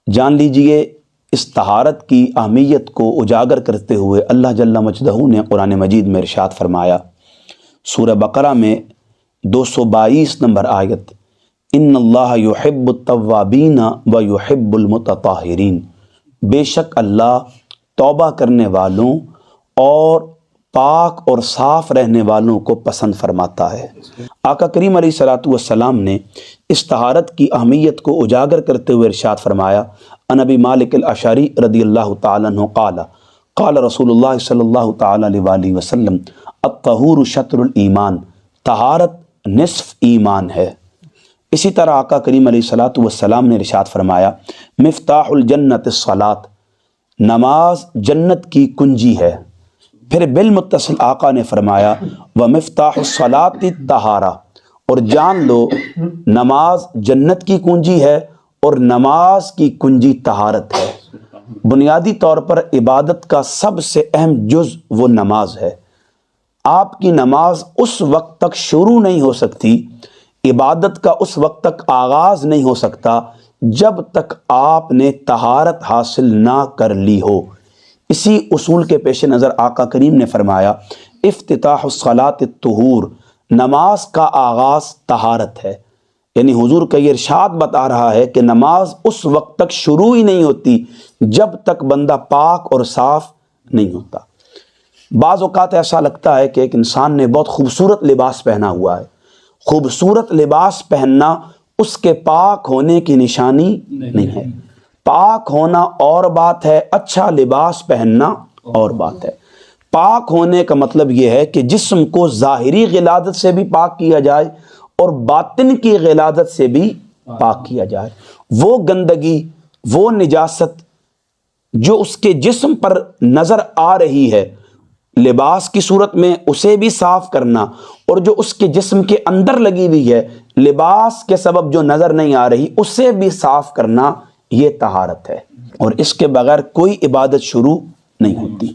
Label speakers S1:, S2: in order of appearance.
S1: جان لیجئے اس طہارت کی اہمیت کو اجاگر کرتے ہوئے اللہ جل مجدہ نے قرآن مجید میں ارشاد فرمایا، سورہ بقرہ میں 222 نمبر آیت، ان اللہ یحب التوابین و یحب المتطہرین، بے شک اللہ توبہ کرنے والوں اور پاک اور صاف رہنے والوں کو پسند فرماتا ہے۔ آقا کریم علیہ الصلوۃ والسلام نے اس طہارت کی اہمیت کو اجاگر کرتے ہوئے ارشاد فرمایا، عن ابی مالک الاشعری رضی اللہ تعالیٰ عنہ قال قال رسول اللہ صلی اللہ تعالیٰ علیہ وآلہ وسلم الطہور شطر الایمان، طہارت نصف ایمان ہے۔ اسی طرح آقا کریم علیہ الصلوۃ والسلام نے ارشاد فرمایا، مفتاح الجنت الصلاۃ، نماز جنت کی کنجی ہے۔ پھر بالمتصل آقا نے فرمایا، ومفتاح الصلاۃ الطہارہ، اور جان لو نماز جنت کی کنجی ہے اور نماز کی کنجی طہارت ہے۔ بنیادی طور پر عبادت کا سب سے اہم جز وہ نماز ہے۔ آپ کی نماز اس وقت تک شروع نہیں ہو سکتی، عبادت کا اس وقت تک آغاز نہیں ہو سکتا جب تک آپ نے طہارت حاصل نہ کر لی ہو۔ اسی اصول کے پیش نظر آقا کریم نے فرمایا، افتتاح الصلاۃ الطہور، نماز کا آغاز طہارت ہے۔ یعنی حضور کا یہ ارشاد بتا رہا ہے کہ نماز اس وقت تک شروع ہی نہیں ہوتی جب تک بندہ پاک اور صاف نہیں ہوتا۔ بعض اوقات ایسا لگتا ہے کہ ایک انسان نے بہت خوبصورت لباس پہنا ہوا ہے، خوبصورت لباس پہننا اس کے پاک ہونے کی نشانی نہیں ہے۔ پاک ہونا اور بات ہے، اچھا لباس پہننا اور بات ہے۔ پاک ہونے کا مطلب یہ ہے کہ جسم کو ظاہری غلاظت سے بھی پاک کیا جائے اور باطن کی غلاظت سے بھی پاک کیا جائے۔ وہ گندگی، وہ نجاست جو اس کے جسم پر نظر آ رہی ہے لباس کی صورت میں، اسے بھی صاف کرنا، اور جو اس کے جسم کے اندر لگی ہوئی ہے لباس کے سبب جو نظر نہیں آ رہی، اسے بھی صاف کرنا، یہ طہارت ہے، اور اس کے بغیر کوئی عبادت شروع نہیں ہوتی۔